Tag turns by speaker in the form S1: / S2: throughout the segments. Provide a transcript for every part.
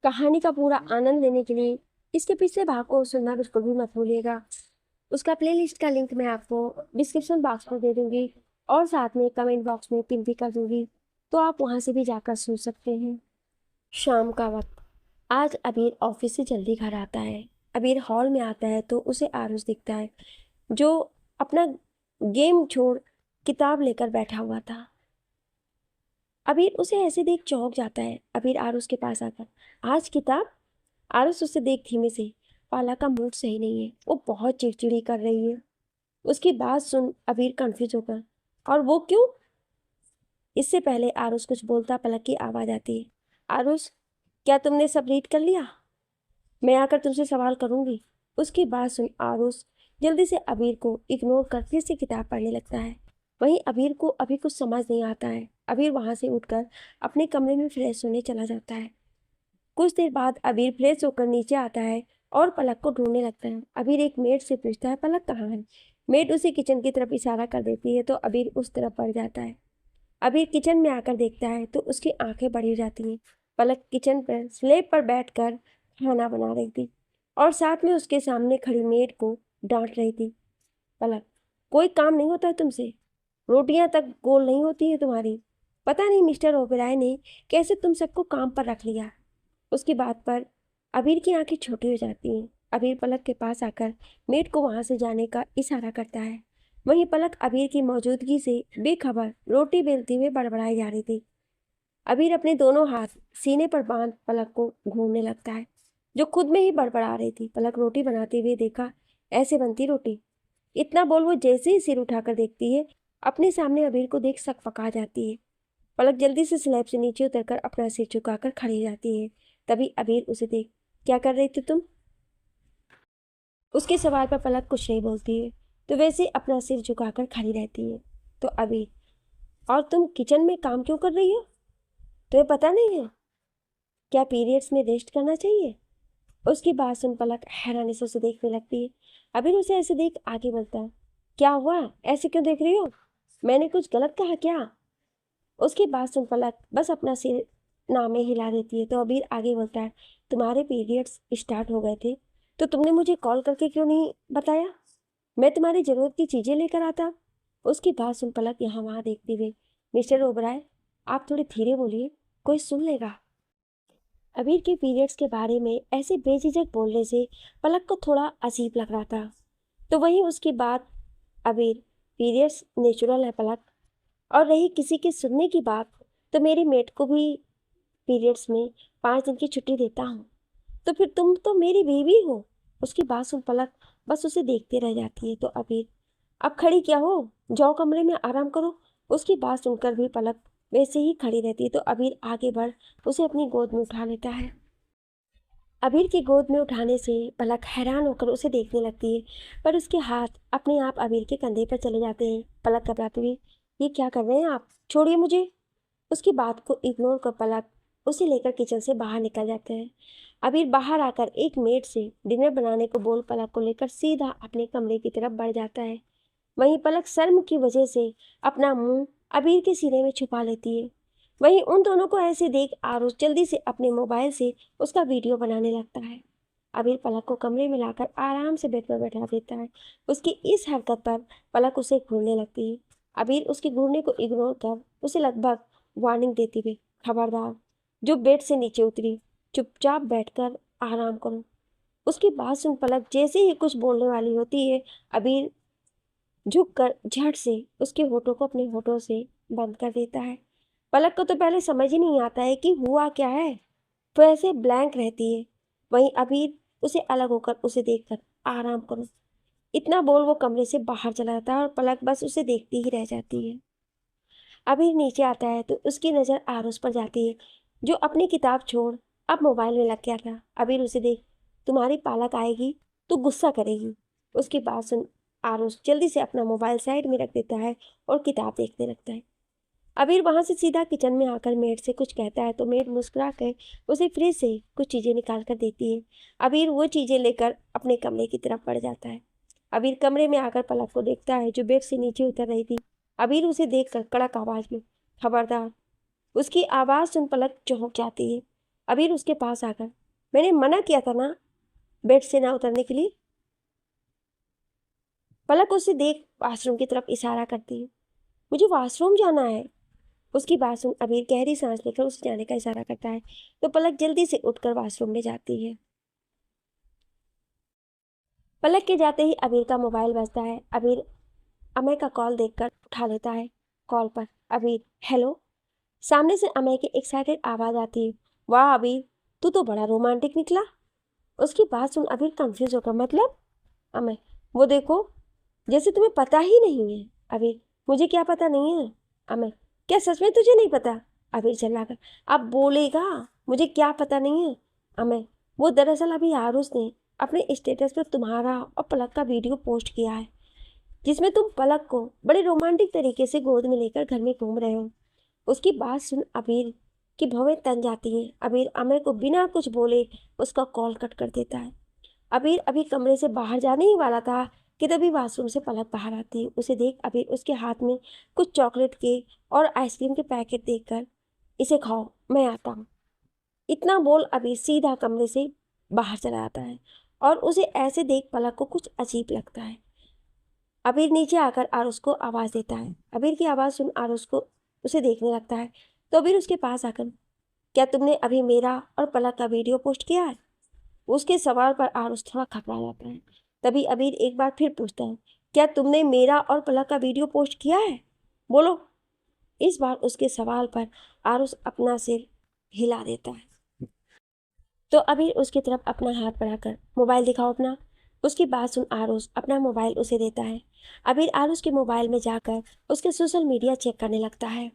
S1: कहानी का पूरा आनंद लेने के लिए इसके पिछले भाग को सुनना बिल्कुल भी मत भूलिएगा। उसका प्लेलिस्ट का लिंक मैं आपको डिस्क्रिप्शन बॉक्स में दे दूंगी और साथ में कमेंट बॉक्स में पिन भी कर दूंगी, तो आप वहां से भी जाकर सुन सकते हैं। शाम का वक्त। आज अबीर ऑफिस से जल्दी घर आता है। अबीर हॉल में आता है तो उसे आरुष दिखता है, जो अपना गेम छोड़ किताब लेकर बैठा हुआ था। अबीर उसे ऐसे देख चौंक जाता है। अबीर आरुष के पास आकर, आज किताब? आरुष उसे देख धीमे से, पाला का मूड सही नहीं है, वो बहुत चिड़चिड़ी कर रही है। उसकी बात सुन अबीर कंफ्यूज होकर, और वो क्यों? इससे पहले आरुष कुछ बोलता पलक की आवाज आती है, आरुष क्या तुमने सब रीड कर लिया? मैं आकर तुमसे सवाल करूंगी। उसकी बात सुन आरुष जल्दी से अबीर को इग्नोर कर फिर से किताब पढ़ने लगता है। वहीं अबीर को अभी कुछ समझ नहीं आता है। अबीर वहां से उठकर अपने कमरे में फ्रेश होने चला जाता है। कुछ देर बाद अबीर फ्रेश होकर नीचे आता है और पलक को ढूंढने लगता है। अबीर एक मेड से पूछता है, पलक कहाँ है? मेड उसे किचन की तरफ इशारा कर देती है तो अबीर उस तरफ बढ़ जाता है। अबीर किचन में आकर देखता है तो उसकी आंखें बड़ी जाती हैं। पलक किचन पर स्लेब पर बैठकर खाना बना रही थी और साथ में उसके सामने खड़ी मेड को डांट रही थी। पलक, कोई काम नहीं होता है तुमसे? रोटियां तक गोल नहीं होती है तुम्हारी। पता नहीं मिस्टर ओबेरॉय ने कैसे तुम सबको काम पर रख लिया। उसकी बात पर अबीर की आंखें छोटी हो जाती हैं। अबीर पलक के पास आकर मेड को वहां से जाने का इशारा करता है। वहीं पलक अबीर की मौजूदगी से बेखबर रोटी बेलते हुए बड़बड़ाई जा रही थी। अबीर अपने दोनों हाथ सीने पर बांध पलक को घूरने लगता है, जो खुद में ही बड़बड़ा रही थी। पलक रोटी बनाते हुए देखा, ऐसे बनती रोटी? इतना बोल वो जैसे ही सिर उठाकर देखती है, अपने सामने अबीर को देख सकपका जाती है। पलक जल्दी से स्लैब से नीचे उतरकर अपना सिर झुकाकर खड़ी जाती है। तभी अबीर उसे देख, क्या कर रही थी तुम? उसके सवाल पर पलक कुछ नहीं बोलती है, तो वैसे अपना सिर झुकाकर खड़ी रहती है। तो अबीर, और तुम किचन में काम क्यों कर रही हो? तुम्हें पता नहीं है क्या पीरियड्स में रेस्ट करना चाहिए? उसकी बात सुन पलक हैरानी से उसे देखने लगती है। अबीर उसे ऐसे देख आगे बढ़ता है, क्या हुआ, ऐसे क्यों देख रही हो? मैंने कुछ गलत कहा क्या? उसकी बात सुन पलक बस अपना सिर नामे हिला देती है। तो अबीर आगे बोलता है, तुम्हारे पीरियड्स स्टार्ट हो गए थे तो तुमने मुझे कॉल करके क्यों नहीं बताया? मैं तुम्हारी जरूरत की चीजें लेकर आता। उसकी बात सुन पलक यहाँ वहां देखते हुए, मिस्टर ओबराय आप थोड़ी धीरे बोलिए, कोई सुन लेगा। अबीर के पीरियड्स के बारे में ऐसे बेझिझक बोलने से पलक को थोड़ा अजीब लग रहा था। तो वहीं उसकी बात, अबीर पीरियड्स नेचुरल है पलक, और रही किसी के सुनने की बात, तो मेरी मेट को भी पीरियड्स में 5 दिन की छुट्टी देता हूँ। तो फिर तुम तो मेरी बीवी हो। उसकी बात सुन पलक बस उसे देखते रह जाती है। तो अबीर, अब खड़ी क्या हो, जाओ कमरे में आराम करो। उसकी बात सुनकर भी पलक वैसे ही खड़ी रहती है। तो अबीर आगे बढ़ उसे अपनी गोद में उठा लेता है। अबीर की गोद में उठाने से पलक हैरान होकर उसे देखने लगती है, पर उसके हाथ अपने आप अबीर के कंधे पर चले जाते हैं। पलक घबराती हुई, ये क्या कर रहे हैं आप, छोड़िए मुझे। उसकी बात को इग्नोर कर पलक उसे लेकर किचन से बाहर निकल जाते हैं। अबीर बाहर आकर एक मेड से डिनर बनाने को बोल पलक को लेकर सीधा अपने कमरे की तरफ बढ़ जाता है। वहीं पलक शर्म की वजह से अपना मुंह अबीर के सीने में छुपा लेती है। वहीं उन दोनों को ऐसे देख आरुष जल्दी से अपने मोबाइल से उसका वीडियो बनाने लगता है। अबीर पलक को कमरे में लाकर आराम से बेड पर बैठा देता है। उसकी इस हरकत पर पलक उसे घूरने लगती है। अबीर उसके घूरने को इग्नोर कर उसे लगभग वार्निंग देती हुई, खबरदार जो बेड से नीचे उतरी, चुपचाप बैठकर आराम करो। उसकी बात सुन पलक जैसे ही कुछ बोलने वाली होती है, अबीर झुककर झट से उसके होठों को अपने होठों से बंद कर देता है। पलक को तो पहले समझ ही नहीं आता है कि हुआ क्या है, तो ऐसे ब्लैंक रहती है। वहीं अबीर उसे अलग होकर उसे देखकर, आराम करो, इतना बोल वो कमरे से बाहर चला जाता है और पलक बस उसे देखती ही रह जाती है। अबीर नीचे आता है तो उसकी नज़र आरुष पर जाती है, जो अपनी किताब छोड़ अब मोबाइल में लग गया था। अबीर उसे देख, तुम्हारी पालक आएगी तो गुस्सा करेगी। उसकी बात सुन आरुष जल्दी से अपना मोबाइल साइड में रख देता है और किताब देखने लगता है। अबीर वहां से सीधा किचन में आकर मेड से कुछ कहता है तो मेड मुस्कुरा कर उसे फ्रिज से कुछ चीजें निकाल कर देती है। अबीर वो चीजें लेकर अपने कमरे की तरफ बढ़ जाता है। अबीर कमरे में आकर पलक को देखता है, जो बेड से नीचे उतर रही थी। अबीर उसे देखकर कड़क आवाज में, खबरदार। उसकी आवाज सुन पलक चौंक जाती है। अबीर उसके पास आकर, मैंने मना किया था ना बेड से ना उतरने के लिए। पलक उसे देख वॉशरूम की तरफ इशारा करती है। मुझे वॉशरूम जाना है। उसकी बात सुन अबीर गहरी सांस लेकर उसे जाने का इशारा करता है तो पलक जल्दी से उठकर वॉशरूम में जाती है। पलक के जाते ही अबीर का मोबाइल बजता है। अबीर अमय का कॉल देखकर उठा लेता है। कॉल पर अबीर, हेलो। सामने से अमय की एक्साइटेड आवाज आती है। वाह अबीर, तू तो बड़ा रोमांटिक निकला। उसकी बात सुन अबीर कंफ्यूज होकर, मतलब? अमय, वो देखो, जैसे तुम्हें पता ही नहीं है। अबीर, मुझे क्या पता नहीं है? अमय, क्या सच में तुझे नहीं पता? अबीर चिल्लाकर, अब बोलेगा मुझे क्या पता नहीं है? अमय, वो दरअसल अभी आरुष ने अपने स्टेटस पर तुम्हारा और पलक का वीडियो पोस्ट किया है जिसमें तुम पलक को बड़े रोमांटिक तरीके से गोद में लेकर घर में घूम रहे हो। उसकी बात सुन अबीर की भवें तन जाती हैं। अबीर अमय को बिना कुछ बोले उसका कॉल कट कर देता है। अबीर अभी कमरे से बाहर जाने ही वाला था कि तभी वॉशरूम से पलक बाहर आती है। उसे देख अबीर उसके हाथ में कुछ चॉकलेट के और आइसक्रीम के पैकेट देखकर, इसे खाओ, मैं आता हूँ। इतना बोल अबीर सीधा कमरे से बाहर चला आता है और उसे ऐसे देख पलक को कुछ अजीब लगता है। अबीर नीचे आकर आरुष को आवाज देता है। अबीर की आवाज सुन आरुष को उसे देखने लगता है तो अबीर उसके पास आकर, क्या तुमने अभी मेरा और पलक का वीडियो पोस्ट किया है? उसके सवाल पर आरुष थोड़ा घबरा जाता है। तभी अबीर एक बार फिर पूछता है, क्या तुमने मेरा और पलक का वीडियो पोस्ट किया है? बोलो। इस बार उसके सवाल पर आरुष अपना सिर हिला देता है तो अबीर उसकी तरफ अपना हाथ बढ़ाकर, मोबाइल दिखाओ अपना। उसकी बात सुन आरुष अपना मोबाइल उसे देता है। अबीर आरुष के मोबाइल में जाकर उसके सोशल मीडिया चेक करने लगता है।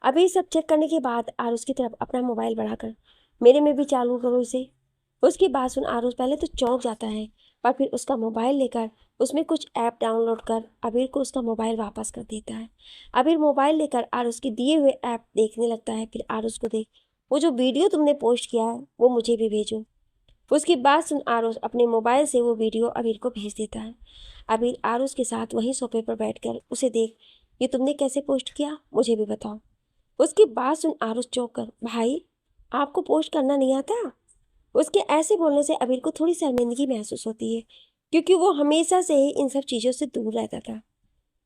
S1: अबीर सब चेक करने के बाद आरुष की तरफ अपना मोबाइल बढ़ाकर, मेरे में भी चालू करो इसे। उसकी बात सुन आरुष पहले तो चौंक जाता है पर फिर उसका मोबाइल लेकर उसमें कुछ ऐप डाउनलोड कर अबीर को उसका मोबाइल वापस कर देता है। अबीर मोबाइल लेकर आरुष के दिए हुए ऐप देखने लगता है। फिर आरुष को देख, वो जो वीडियो तुमने पोस्ट किया है वो मुझे भी भेजो। उसकी बात सुन आरुष अपने मोबाइल से वो वीडियो अबीर को भेज देता है। अबीर आरुष के साथ वहीं सोफे पर बैठकर उसे देख, ये तुमने कैसे पोस्ट किया, मुझे भी बताओ। उसकी बात सुन आरुष चौंक कर, भाई आपको पोस्ट करना नहीं आता? उसके ऐसे बोलने से अबीर को थोड़ी शर्मिंदगी महसूस होती है क्योंकि वो हमेशा से ही इन सब चीज़ों से दूर रहता था।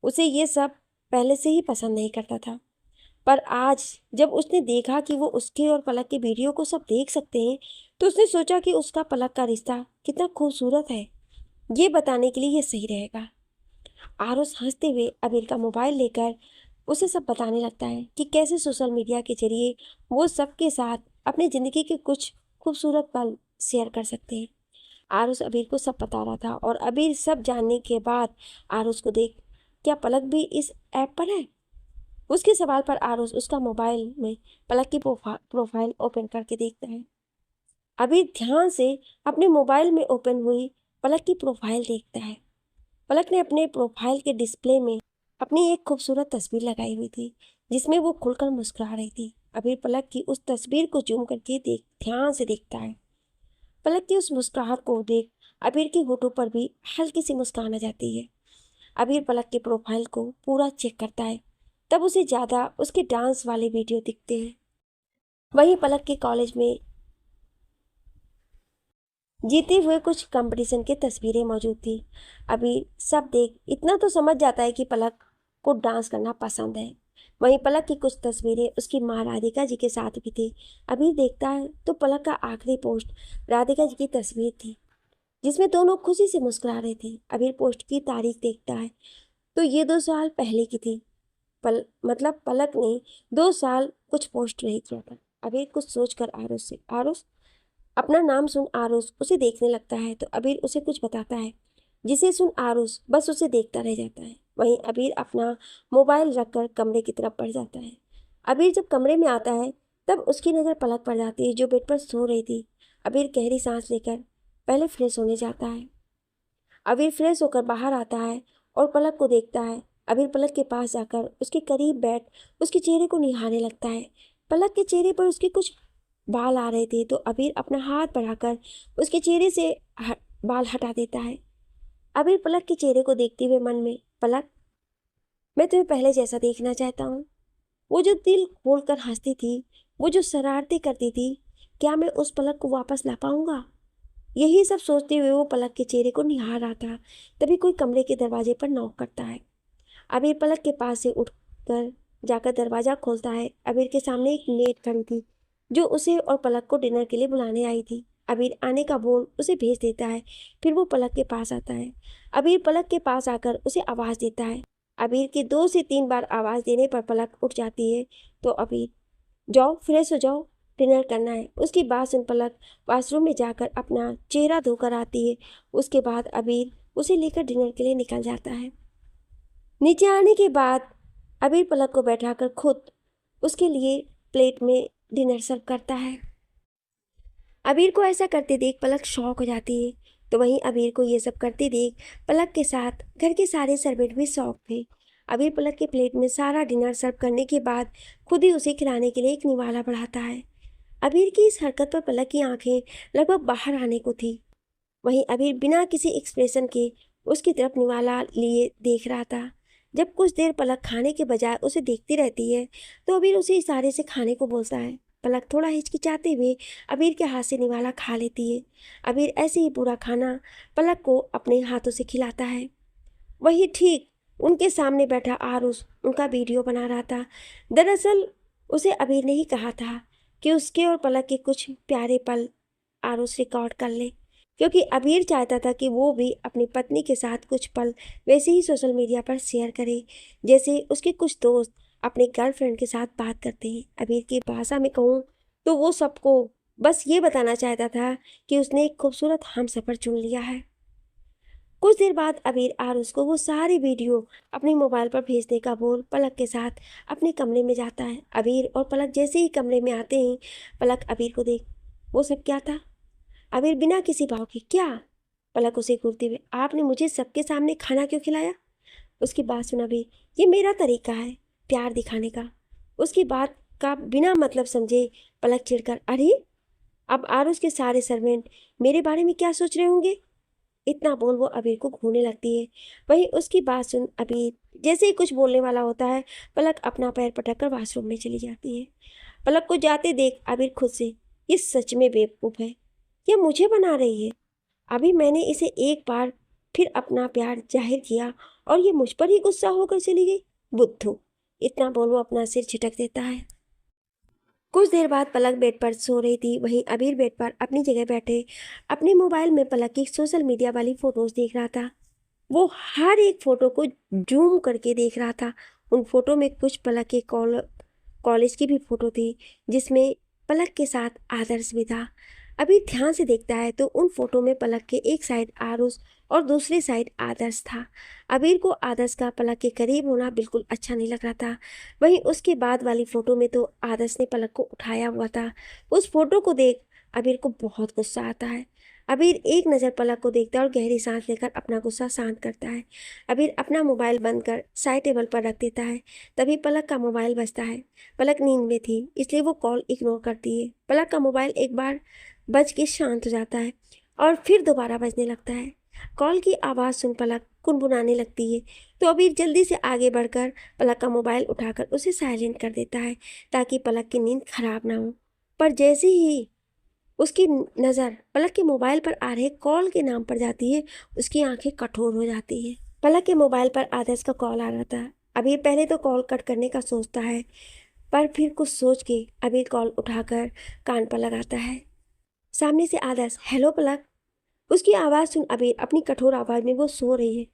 S1: उसे ये सब पहले से ही पसंद नहीं करता था। पर आज जब उसने देखा कि वो उसके और पलक के वीडियो को सब देख सकते हैं तो उसने सोचा कि उसका पलक का रिश्ता कितना खूबसूरत है, ये बताने के लिए ये सही रहेगा। आरुष हंसते हुए अबीर का मोबाइल लेकर उसे सब बताने लगता है कि कैसे सोशल मीडिया के जरिए वो सबके साथ अपनी ज़िंदगी के कुछ खूबसूरत पल शेयर कर सकते हैं। आरुष अबीर को सब बता रहा था और अबीर सब जानने के बाद आरुष को देख, क्या पलक भी इस ऐप पर है? उसके सवाल पर आरुष उसका मोबाइल में पलक की प्रोफाइल ओपन करके देखता है। अबीर ध्यान से अपने मोबाइल में ओपन हुई पलक की प्रोफाइल देखता है। पलक ने अपने प्रोफाइल के डिस्प्ले में अपनी एक खूबसूरत तस्वीर लगाई हुई थी जिसमें वो खुलकर मुस्कुरा रही थी। अबीर पलक की उस तस्वीर को जूम करके ध्यान से देखता है। पलक की उस मुस्कुराहट को देख अबीर के होठों पर भी हल्की सी मुस्कान आ जाती है। अबीर पलक के प्रोफाइल को पूरा चेक करता है तब उसे ज़्यादा उसके डांस वाले वीडियो दिखते हैं। वहीं पलक के कॉलेज में जीते हुए कुछ कंपटीशन की तस्वीरें मौजूद थी। अबीर सब देख इतना तो समझ जाता है कि पलक को डांस करना पसंद है। वहीं पलक की कुछ तस्वीरें उसकी माँ राधिका जी के साथ भी थी। अबीर देखता है तो पलक का आखिरी पोस्ट राधिका जी की तस्वीर थी जिसमें दोनों खुशी से मुस्कुरा रहे थे। अबीर पोस्ट की तारीख देखता है तो ये 2 साल पहले की थी। मतलब पलक ने 2 साल कुछ पोस्ट नहीं किया था। अबीर कुछ सोचकर आरुष अपना नाम सुन आरुष उसे देखने लगता है तो अबीर उसे कुछ बताता है जिसे सुन आरुष बस उसे देखता रह जाता है। वहीं अबीर अपना मोबाइल रखकर कमरे की तरफ बढ़ जाता है। अबीर जब कमरे में आता है तब उसकी नज़र पलक पड़ जाती है जो बेड पर सो रही थी। अबीर गहरी सांस लेकर पहले फ्रेश होने जाता है। अबीर फ्रेश होकर बाहर आता है और पलक को देखता है। अबीर पलक के पास जाकर उसके करीब बैठ उसके चेहरे को निहारने लगता है। पलक के चेहरे पर उसके कुछ बाल आ रहे थे तो अबीर अपना हाथ बढ़ाकर उसके चेहरे से बाल हटा देता है। अबीर पलक के चेहरे को देखते हुए मन में, पलक, मैं तुम्हें पहले जैसा देखना चाहता हूँ। वो जो दिल खोलकर हंसती थी, वो जो शरारतें करती थी, क्या मैं उस पलक को वापस ला पाऊंगा? यही सब सोचते हुए वो पलक के चेहरे को निहार रहा था। तभी कोई कमरे के दरवाजे पर नॉक करता है। अबीर पलक के पास से उठकर जाकर दरवाज़ा खोलता है। अबीर के सामने एक मेड खड़ी थी जो उसे और पलक को डिनर के लिए बुलाने आई थी। अबीर आने का बोल उसे भेज देता है। फिर वो पलक के पास आता है। अबीर पलक के पास आकर उसे आवाज़ देता है। अबीर की 2 से 3 बार आवाज़ देने पर पलक उठ जाती है। तो अबीर, जाओ फ्रेश हो जाओ, डिनर करना है। उसकी बात सुन पलक वॉशरूम में जाकर अपना चेहरा धोकर आती है। उसके बाद अबीर उसे लेकर डिनर के लिए निकल जाता है। नीचे आने के बाद अबीर पलक को बैठाकर खुद उसके लिए प्लेट में डिनर सर्व करता है। अबीर को ऐसा करते देख पलक शॉक हो जाती है। तो वहीं अबीर को ये सब करते देख पलक के साथ घर के सारे सर्वेंट भी शॉक थे। अबीर पलक के प्लेट में सारा डिनर सर्व करने के बाद खुद ही उसे खिलाने के लिए एक निवाला बढ़ाता है। अबीर की इस हरकत पर पलक की आंखें लगभग बाहर आने को थी। वहीं अबीर बिना किसी एक्सप्रेशन के उसकी तरफ निवाला लिए देख रहा था। जब कुछ देर पलक खाने के बजाय उसे देखती रहती है तो अबीर उसे इशारे से खाने को बोलता है। पलक थोड़ा हिचकिचाते हुए अबीर के हाथ से निवाला खा लेती है। अबीर ऐसे ही पूरा खाना पलक को अपने हाथों से खिलाता है। वही ठीक उनके सामने बैठा आरुष उनका वीडियो बना रहा था। दरअसल उसे अबीर ने ही कहा था कि उसके और पलक के कुछ प्यारे पल आरुष रिकॉर्ड कर ले, क्योंकि अबीर चाहता था कि वो भी अपनी पत्नी के साथ कुछ पल वैसे ही सोशल मीडिया पर शेयर करे जैसे उसके कुछ दोस्त अपने गर्लफ्रेंड के साथ बात करते हैं। अबीर की भाषा में कहूँ तो वो सबको बस ये बताना चाहता था कि उसने एक खूबसूरत हमसफर चुन लिया है। कुछ देर बाद अबीर आरुष को वो सारी वीडियो अपने मोबाइल पर भेजने का बोल पलक के साथ अपने कमरे में जाता है। अबीर और पलक जैसे ही कमरे में आते हैं पलक अबीर को देख, वो सब क्या था? अबीर बिना किसी भाव के, क्या? पलक उसे घूरते हुए, आपने मुझे सबके सामने खाना क्यों खिलाया? उसकी बात सुना अबीर, ये मेरा तरीका है प्यार दिखाने का। उसकी बात का बिना मतलब समझे पलक चिढ़कर, अरे अब आरुष के सारे सर्वेंट मेरे बारे में क्या सोच रहे होंगे? इतना बोल वो अबीर को घूरने लगती है। वहीं उसकी बात सुन अबीर जैसे ही कुछ बोलने वाला होता है पलक अपना पैर पटक कर वॉशरूम में चली जाती है। पलक को जाते देख अबीर खुद से, ये सच में बेवकूफ़ है, यह मुझे बना रही है। अभी मैंने इसे एक बार फिर अपना प्यार जाहिर किया और ये मुझ पर ही गुस्सा होकर चली गई, बुद्धू। इतना बोल वो अपना सिर झटक देता है। कुछ देर बाद पलक बेड पर सो रही थी। वहीं अबीर बेड पर अपनी जगह बैठे अपने मोबाइल में पलक की सोशल मीडिया वाली फोटोज देख रहा था। वो हर एक फोटो को जूम करके देख रहा था। उन फोटो में कुछ पलक के कॉलेज की भी फोटो थी जिसमें पलक के साथ आदर्श भी था। अभी ध्यान से देखता है तो उन फोटो में पलक के एक साइड आरुष और दूसरी साइड आदर्श था। अबीर को आदर्श का पलक के करीब होना बिल्कुल अच्छा नहीं लग रहा था। वहीं उसके बाद वाली फोटो में तो आदर्श ने पलक को उठाया हुआ था। उस फोटो को देख अबीर को बहुत गुस्सा आता है। अबीर एक नज़र पलक को देखता है और गहरी सांस लेकर अपना गुस्सा शांत करता है। अबीर अपना मोबाइल बंद कर साइड टेबल पर रख देता है। तभी पलक का मोबाइल बजता है। पलक नींद में थी इसलिए वो कॉल इग्नोर करती है। पलक का मोबाइल एक बार बज के शांत हो जाता है और फिर दोबारा बजने लगता है। कॉल की आवाज़ सुन पलक कुनकुनाने लगती है तो अबीर जल्दी से आगे बढ़कर पलक का मोबाइल उठाकर उसे साइलेंट कर देता है ताकि पलक की नींद खराब ना हो। पर जैसे ही उसकी नज़र पलक के मोबाइल पर आ रहे कॉल के नाम पर जाती है उसकी आंखें कठोर हो जाती है। पलक के मोबाइल पर आदर्श का कॉल आ रहा था। अबीर पहले तो कॉल कट करने का सोचता है पर फिर कुछ सोच के अबीर कॉल उठाकर कान पर लगाता है। सामने से आदर्श, हेलो पलक। उसकी आवाज़ सुन अबीर अपनी कठोर आवाज़ में, वो सो रही है।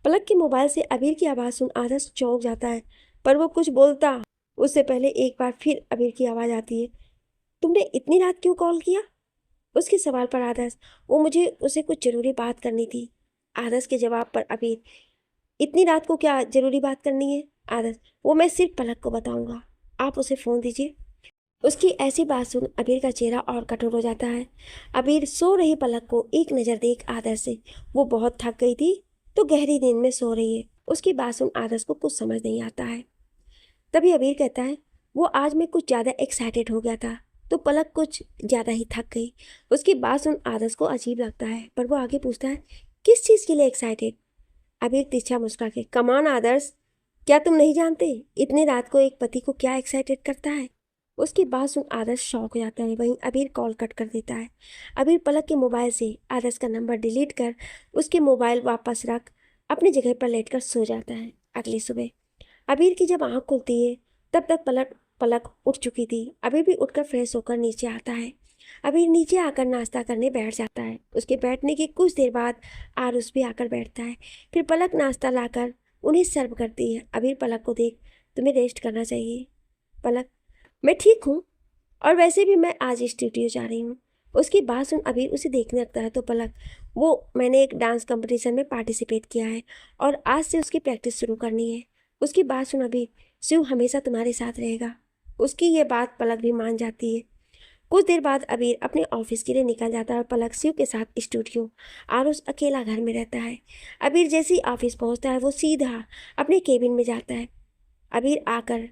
S1: पलक के मोबाइल से अबीर की आवाज़ सुन आदर्श चौंक जाता है पर वो कुछ बोलता उससे पहले एक बार फिर अबीर की आवाज़ आती है, तुमने इतनी रात क्यों कॉल किया? उसके सवाल पर आदर्श, वो मुझे उसे कुछ ज़रूरी बात करनी थी। आदर्श के जवाब पर अबीर, इतनी रात को क्या ज़रूरी बात करनी है? आदर्श, वो मैं सिर्फ पलक को बताऊंगा, आप उसे फ़ोन दीजिए। उसकी ऐसी बात सुन अबीर का चेहरा और कठोर हो जाता है। अबीर सो रही पलक को एक नज़र देख आदर्श से, वो बहुत थक गई थी तो गहरी नींद में सो रही है। उसकी बात सुन आदर्श को कुछ समझ नहीं आता है। तभी अबीर कहता है, वो आज मैं कुछ ज़्यादा एक्साइटेड हो गया था तो पलक कुछ ज़्यादा ही थक गई। उसकी बात सुन आदर्श को अजीब लगता है पर वो आगे पूछता है, किस चीज़ के लिए एक्साइटेड? अबीर तिरछा मुस्कुरा के, कमान आदर्श, क्या तुम नहीं जानते इतनी रात को एक पति को क्या एक्साइटेड करता है? उसकी बात सुन आदर्श शॉक हो जाता है। वहीं अबीर कॉल कट कर देता है। अबीर पलक के मोबाइल से आदर्श का नंबर डिलीट कर उसके मोबाइल वापस रख अपनी जगह पर लेटकर सो जाता है। अगली सुबह अबीर की जब आंख खुलती है तब तक पलक पलक उठ चुकी थी। अबीर भी उठकर फ्रेश होकर नीचे आता है। अबीर नीचे आकर नाश्ता करने बैठ जाता है। उसके बैठने के कुछ देर बाद आरुष भी आकर बैठता है। फिर पलक नाश्ता लाकर उन्हें सर्व करती है। अबीर पलक को देख, तुम्हें रेस्ट करना चाहिए। पलक, मैं ठीक हूँ, और वैसे भी मैं आज स्टूडियो जा रही हूँ। उसकी बात सुन अबीर उसे देखने लगता है तो पलक, वो मैंने एक डांस कंपटीशन में पार्टिसिपेट किया है और आज से उसकी प्रैक्टिस शुरू करनी है। उसकी बात सुन अबीर, शिव हमेशा तुम्हारे साथ रहेगा। उसकी ये बात पलक भी मान जाती है। कुछ देर बाद अबीर अपने ऑफिस के लिए निकल जाता है और पलक शिव के साथ स्टूडियो। आरुष अकेला घर में रहता है। अबीर जैसे ही ऑफिस पहुंचता है वो सीधा अपने केबिन में जाता है। अबीर आकर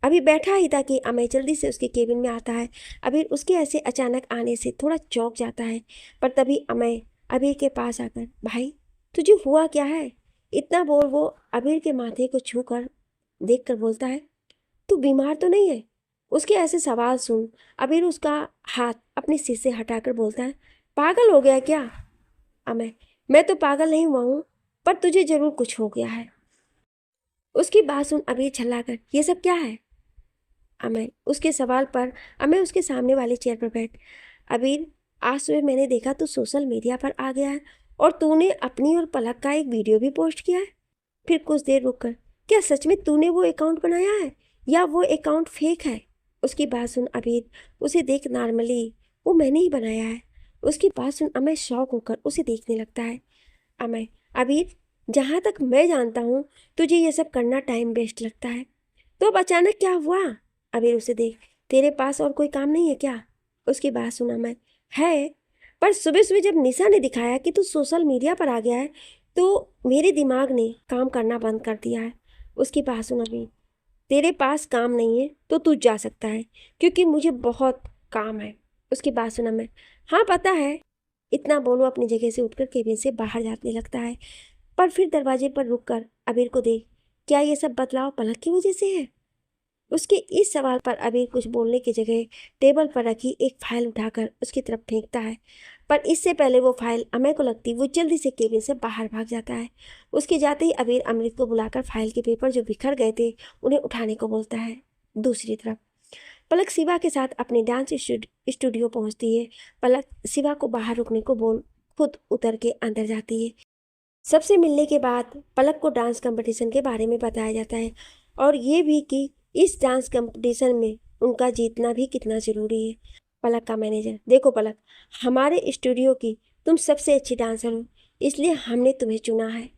S1: अभी बैठा ही था कि अमय जल्दी से उसके केबिन में आता है। अबीर उसके ऐसे अचानक आने से थोड़ा चौंक जाता है, पर तभी अमय अबीर के पास आकर, भाई तुझे हुआ क्या है? इतना बोल वो अबीर के माथे को छू कर देख कर बोलता है, तू बीमार तो नहीं है? उसके ऐसे सवाल सुन अबीर उसका हाथ अपने सिर से हटाकर बोलता है, पागल हो गया क्या? अमय, मैं तो पागल नहीं हुआ हूँ, पर तुझे जरूर कुछ हो गया है। उसकी बात सुन अबीर छल्लाकर, ये सब क्या है? अमय उसके सवाल पर अमय उसके सामने वाले चेयर पर बैठ, अबीर आज सुबह मैंने देखा तू सोशल मीडिया पर आ गया है और तूने अपनी और पलक का एक वीडियो भी पोस्ट किया है। फिर कुछ देर रुककर, क्या सच में तूने वो अकाउंट बनाया है या वो अकाउंट फेक है? उसकी बात सुन अबीर उसे देख नॉर्मली, वो मैंने ही बनाया है। उसकी बात सुन अमय शौक होकर उसे देखने लगता है। अमय, अबीर जहाँ तक मैं जानता हूँ तुझे ये सब करना टाइम वेस्ट लगता है, तो अब अचानक क्या हुआ? अबीर उसे देख, तेरे पास और कोई काम नहीं है क्या? उसकी बात सुना मैं, है, पर सुबह सुबह जब निशा ने दिखाया कि तू सोशल मीडिया पर आ गया है तो मेरे दिमाग ने काम करना बंद कर दिया है। उसकी बात सुना अबीर, तेरे पास काम नहीं है तो तू जा सकता है क्योंकि मुझे बहुत काम है। उसकी बात सुना मैं, हाँ पता है। इतना बोलो अपनी जगह से उठकर केबिन से बाहर जाने लगता है, पर फिर दरवाजे पर रुककर अबीर को देख, क्या ये सब बदलाव पलक की वजह से है? उसके इस सवाल पर अबीर कुछ बोलने की जगह टेबल पर रखी एक फाइल उठाकर उसकी तरफ फेंकता है, पर इससे पहले वो फाइल अमय को लगती वो जल्दी से केबिन से बाहर भाग जाता है। उसके जाते ही अबीर अमृत को बुलाकर फाइल के पेपर जो बिखर गए थे उन्हें उठाने को बोलता है। दूसरी तरफ पलक शिवा के साथ अपने डांस स्टूडियो पहुंचती है। पलक शिवा को बाहर रुकने को बोल खुद उतर के अंदर जाती है। सबसे मिलने के बाद पलक को डांस कंपटीशन के बारे में बताया जाता है और ये भी कि इस डांस कंपटीशन में उनका जीतना भी कितना ज़रूरी है। पलक का मैनेजर, देखो पलक, हमारे स्टूडियो की तुम सबसे अच्छी डांसर हो, इसलिए हमने तुम्हें चुना है।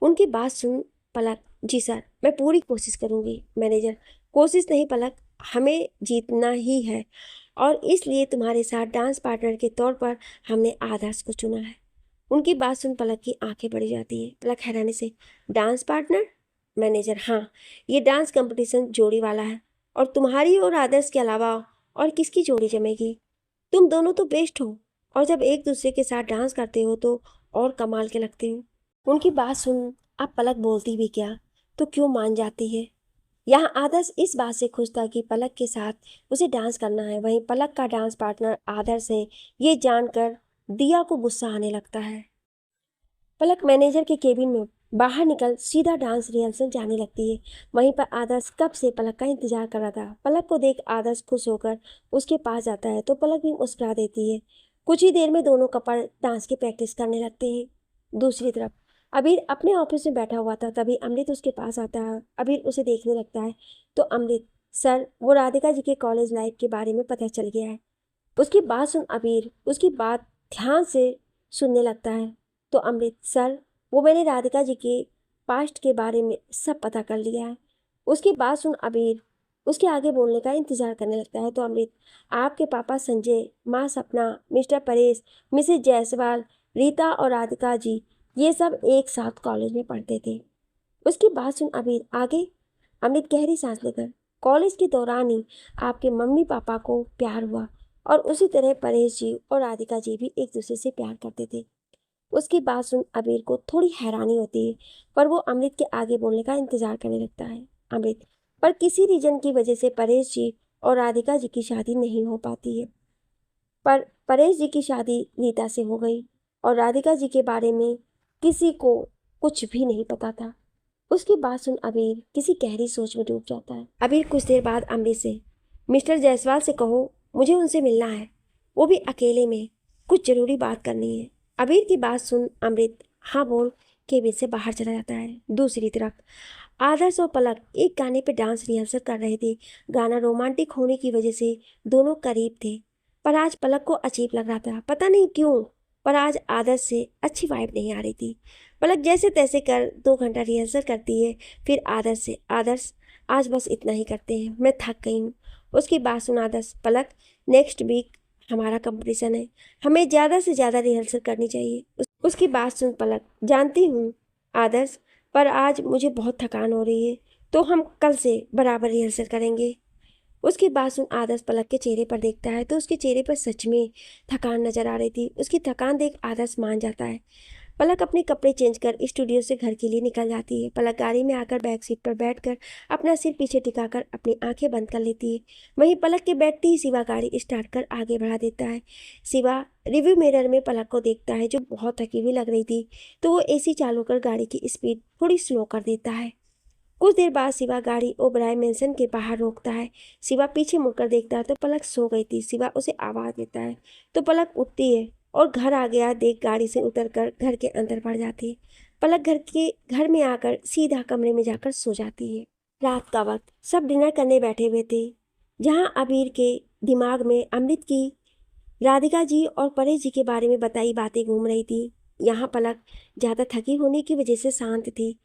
S1: उनकी बात सुन पलक, जी सर, मैं पूरी कोशिश करूँगी। मैनेजर, कोशिश नहीं पलक, हमें जीतना ही है और इसलिए तुम्हारे साथ डांस पार्टनर के तौर पर हमने आदर्श को चुना है। उनकी बात सुन पलक की आंखें बढ़ जाती हैं। पलक हैरानी से, डांस पार्टनर? मैनेजर, हाँ, ये डांस कंपटीशन जोड़ी वाला है और तुम्हारी और आदर्श के अलावा और किसकी जोड़ी जमेगी? तुम दोनों तो बेस्ट हो और जब एक दूसरे के साथ डांस करते हो तो और कमाल के लगते हो। उनकी बात सुन अब पलक बोलती भी क्या तो क्यों मान जाती है। यहाँ आदर्श इस बात से खुश था कि पलक के साथ उसे डांस करना है, वहीं पलक का डांस पार्टनर आदर्श है ये जानकर दिया को गुस्सा आने लगता है। पलक मैनेजर के केबिन में बाहर निकल सीधा डांस रिहर्सल जाने लगती है। वहीं पर आदर्श कब से पलक का इंतजार कर रहा था। पलक को देख आदर्श खुश होकर उसके पास जाता है तो पलक भी मुस्कुरा देती है। कुछ ही देर में दोनों कपल डांस की प्रैक्टिस करने लगते हैं। दूसरी तरफ अबीर अपने ऑफिस में बैठा हुआ था, तभी अमृत उसके पास आता है। अबीर उसे देखने लगता है तो अमृत, सर वो राधिका जी के कॉलेज लाइफ के बारे में पता चल गया है। उसकी बात सुन अबीर उसकी बात ध्यान से सुनने लगता है तो अमृत, सर वो मैंने राधिका जी के पास्ट के बारे में सब पता कर लिया है। उसकी बात सुन अबीर उसके आगे बोलने का इंतजार करने लगता है तो अमृत, आपके पापा संजय, माँ सपना, मिस्टर परेश, मिसेज जायसवाल, रीता और राधिका जी ये सब एक साथ कॉलेज में पढ़ते थे। उसकी बात सुन अबीर आगे अमृत गहरी सांस लेकर, कॉलेज के दौरान ही आपके मम्मी पापा को प्यार हुआ और उसी तरह परेश जी और राधिका जी भी एक दूसरे से प्यार करते थे। उसकी बात सुन अबीर को थोड़ी हैरानी होती है, पर वो अमृत के आगे बोलने का इंतजार करने लगता है। अमृत, पर किसी रीजन की वजह से परेश जी और राधिका जी की शादी नहीं हो पाती है। पर परेश जी की शादी नीता से हो गई और राधिका जी के बारे में किसी को कुछ भी नहीं पता था। उसकी बात सुन अबीर किसी गहरी सोच में डूब जाता है। अबीर कुछ देर बाद अमृत से, मिस्टर जायसवाल से कहो मुझे उनसे मिलना है, वो भी अकेले में, कुछ जरूरी बात करनी है। अबीर की बात सुन अमृत हाँ बोल केबिन से बाहर चला जाता है। दूसरी तरफ आदर्श और पलक एक गाने पे डांस रिहर्सल कर रहे थे। गाना रोमांटिक होने की वजह से दोनों करीब थे, पर आज पलक को अजीब लग रहा था, पता नहीं क्यों, पर आज आदर्श से अच्छी वाइब नहीं आ रही थी। पलक जैसे तैसे कर 2 घंटा रिहर्सल करती है, फिर आदर्श से, आदर्श आज बस इतना ही करते हैं, मैं थक गई हूँ। उसकी बात सुन आदर्श, पलक नेक्स्ट वीक हमारा कंपटीशन है, हमें ज़्यादा से ज़्यादा रिहर्सल करनी चाहिए। उसकी बात सुन पलक, जानती हूँ आदर्श, पर आज मुझे बहुत थकान हो रही है, तो हम कल से बराबर रिहर्सल करेंगे। उसकी बात सुन आदर्श पलक के चेहरे पर देखता है तो उसके चेहरे पर सच में थकान नजर आ रही थी। उसकी थकान देख आदर्श मान जाता है। पलक अपने कपड़े चेंज कर स्टूडियो से घर के लिए निकल जाती है। पलक गाड़ी में आकर बैक सीट पर बैठकर अपना सिर पीछे टिकाकर अपनी आंखें बंद कर लेती है। वहीं पलक के बैठते ही शिवा गाड़ी स्टार्ट कर आगे बढ़ा देता है। शिवा रिव्यू मिरर में पलक को देखता है जो बहुत थकी हुई लग रही थी, तो वो एसी चालू कर गाड़ी की स्पीड थोड़ी स्लो कर देता है। कुछ देर बाद शिवा गाड़ी ओबराय मेंशन के बाहर रोकता है। शिवा पीछे मुड़कर देखता है तो पलक सो गई थी। शिवा उसे आवाज देता है तो पलक उठती है और घर आ गया देख गाड़ी से उतरकर घर के अंदर बढ़ जाती है। पलक घर में आकर सीधा कमरे में जाकर सो जाती है। रात का वक्त, सब डिनर करने बैठे हुए थे। जहाँ अबीर के दिमाग में अमृत की, राधिका जी और परेश जी के बारे में बताई बातें घूम रही थी। यहाँ पलक ज़्यादा थकी होने की वजह से शांत थी।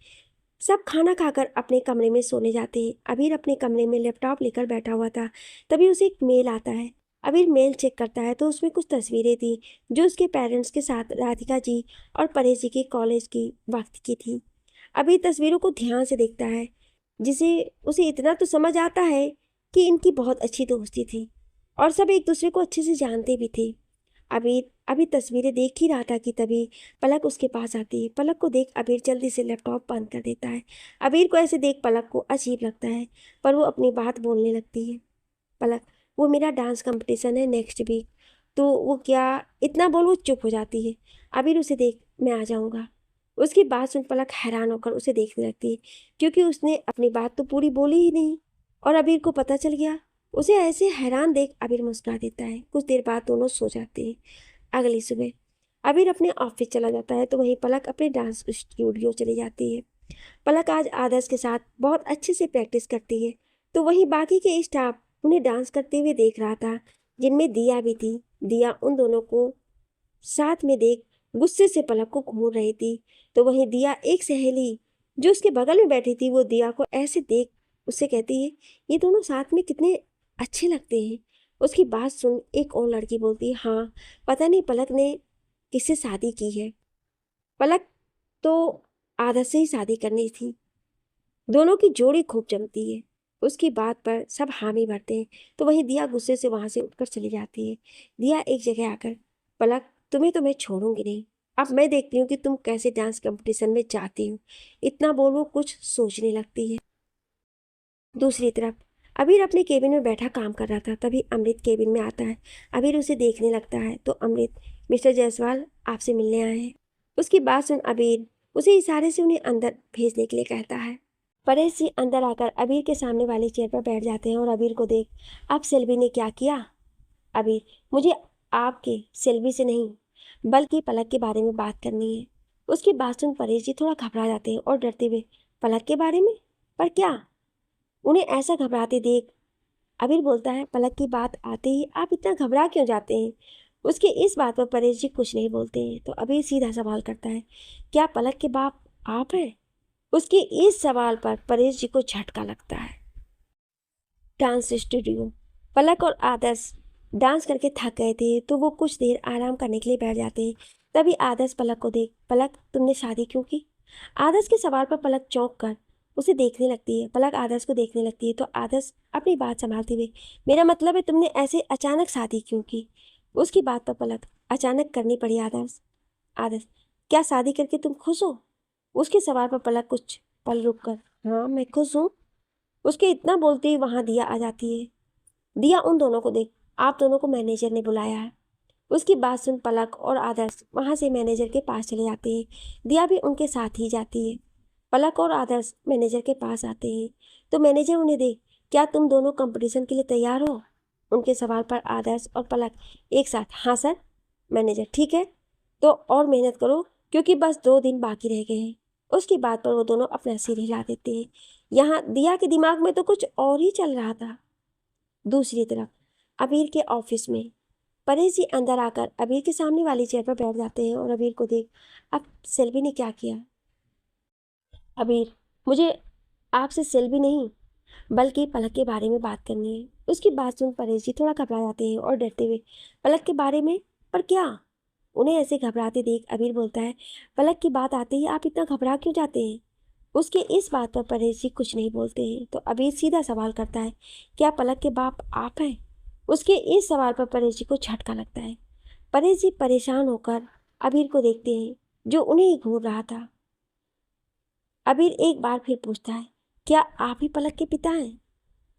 S1: सब खाना खाकर अपने कमरे में सोने जाते हैं। अबीर अपने कमरे में लैपटॉप लेकर बैठा हुआ था, तभी उसे एक मेल आता है। अबीर मेल चेक करता है तो उसमें कुछ तस्वीरें थी जो उसके पेरेंट्स के साथ राधिका जी और परेश जी के कॉलेज की वक्त की थी। अबीर तस्वीरों को ध्यान से देखता है, जिसे उसे इतना तो समझ आता है कि इनकी बहुत अच्छी दोस्ती थी और सब एक दूसरे को अच्छे से जानते भी थे। अबीर अभी तस्वीरें देख ही रहा था कि तभी पलक उसके पास आती है। पलक को देख अबीर जल्दी से लैपटॉप बंद कर देता है। अबीर को ऐसे देख पलक को अजीब लगता है, पर वो अपनी बात बोलने लगती है। पलक, वो मेरा डांस कंपटीशन है नेक्स्ट वीक, तो वो क्या, इतना बोल वो चुप हो जाती है। अबीर उसे देख, मैं आ जाऊँगा। उसकी बात सुन पलक हैरान होकर उसे देखने लगती है, क्योंकि उसने अपनी बात तो पूरी बोली ही नहीं और अबीर को पता चल गया। उसे ऐसे हैरान देख अबीर मुस्कुरा देता है। कुछ देर बाद दोनों सो जाते हैं। अगली सुबह अबीर अपने ऑफिस चला जाता है तो वहीं पलक अपने डांस स्टूडियो चली जाती है। पलक आज आदर्श के साथ बहुत अच्छे से प्रैक्टिस करती है, तो वहीं बाकी के स्टाफ उन्हें डांस करते हुए देख रहा था, जिनमें दिया भी थी। दिया उन दोनों को साथ में देख गुस्से से पलक को घूर रही थी, तो वहीं दिया एक सहेली जो उसके बगल में बैठी थी, वो दिया को ऐसे देख उससे कहती है, ये दोनों साथ में कितने अच्छे लगते हैं। उसकी बात सुन एक और लड़की बोलती है, हाँ पता नहीं पलक ने किससे शादी की है, पलक तो आदर्श से ही शादी करनी थी, दोनों की जोड़ी खूब जमती है। उसकी बात पर सब हामी भरते हैं, तो वहीं दिया गुस्से से वहां से उठकर चली जाती है। दिया एक जगह आकर, पलक तुम्हें तो मैं छोड़ूंगी नहीं, अब मैं देखती हूँ कि तुम कैसे डांस कंपटीशन में जाती हो। इतना बोल वो कुछ सोचने लगती है। दूसरी तरफ अबीर अपने केबिन में बैठा काम कर रहा था, तभी अमृत केबिन में आता है। अबीर उसे देखने लगता है तो अमृत, मिस्टर जायसवाल आपसे मिलने आए हैं। उसकी बात सुन अबीर उसे इशारे से उन्हें अंदर भेजने के लिए कहता है। परेश जी अंदर आकर अबीर के सामने वाली चेयर पर बैठ जाते हैं और अबीर को देख, अब सेल्वी ने क्या किया? अबीर, मुझे आपके सेल्वी से नहीं बल्कि पलक के बारे में बात करनी है। उसकी बात सुन परेश जी थोड़ा घबरा जाते हैं और डरते हुए, पलक के बारे में? पर क्या? उन्हें ऐसा घबराते देख अबीर बोलता है, पलक की बात आते ही आप इतना घबरा क्यों जाते हैं? उसके इस बात पर परेश जी कुछ नहीं बोलते हैं, तो अबीर सीधा सवाल करता है, क्या पलक के बाप आप हैं? उसके इस सवाल पर परेश जी को झटका लगता है। Dance studio. पलक और आदर्श डांस करके थक गए थे, तो वो कुछ देर आराम करने के लिए बैठ जाते हैं। तभी आदर्श पलक को देख, पलक तुमने शादी क्यों की? आदर्श के सवाल पर पलक चौंक कर उसे देखने लगती है। पलक आदर्श को देखने लगती है तो आदर्श अपनी बात संभालते हुए, मेरा मतलब है तुमने ऐसे अचानक शादी क्यों की? उसकी बात पर पलक, अचानक करनी पड़ी आदर्श। आदर्श, क्या शादी करके तुम खुश हो? उसके सवाल पर पलक कुछ पल रुक कर, हाँ मैं खुश हूँ। उसके इतना बोलते ही वहां दिया आ जाती है। दिया उन दोनों को देख, आप दोनों को मैनेजर ने बुलाया है। उसकी बात सुन पलक और आदर्श वहां से मैनेजर के पास चले जाते हैं। दिया भी उनके साथ ही जाती है। पलक और आदर्श मैनेजर के पास आते हैं तो मैनेजर उन्हें देख, क्या तुम दोनों कंपटीशन के लिए तैयार हो? उनके सवाल पर आदर्श और पलक एक साथ, हाँ सर। मैनेजर, ठीक है, तो और मेहनत करो क्योंकि बस 2 दिन बाकी रह गए हैं। उसकी बात पर वो दोनों अपना सिर हिला देते हैं। यहाँ दिया के दिमाग में तो कुछ और ही चल रहा था। दूसरी तरफ अबीर के ऑफिस में परेश जी अंदर आकर अबीर के सामने वाली चेयर पर बैठ जाते हैं और अबीर को देख, अब सेल्वी ने क्या किया? अबीर, मुझे आपसे सेल्वी नहीं बल्कि पलक के बारे में बात करनी है। उसकी बात सुन परेश जी थोड़ा घबरा जाते हैं और डरते हुए, पलक के बारे में? पर क्या? उन्हें ऐसे घबराते देख अबीर बोलता है, पलक की बात आते ही आप इतना घबरा क्यों जाते हैं? उसके इस बात पर परेश जी कुछ नहीं बोलते हैं तो अबीर सीधा सवाल करता है, क्या पलक के बाप आप हैं? उसके इस सवाल पर परेश जी को झटका लगता है। परेश जी परेशान होकर अबीर को देखते हैं जो उन्हें ही घूर रहा था। अबीर एक बार फिर पूछता है, क्या आप ही पलक के पिता हैं?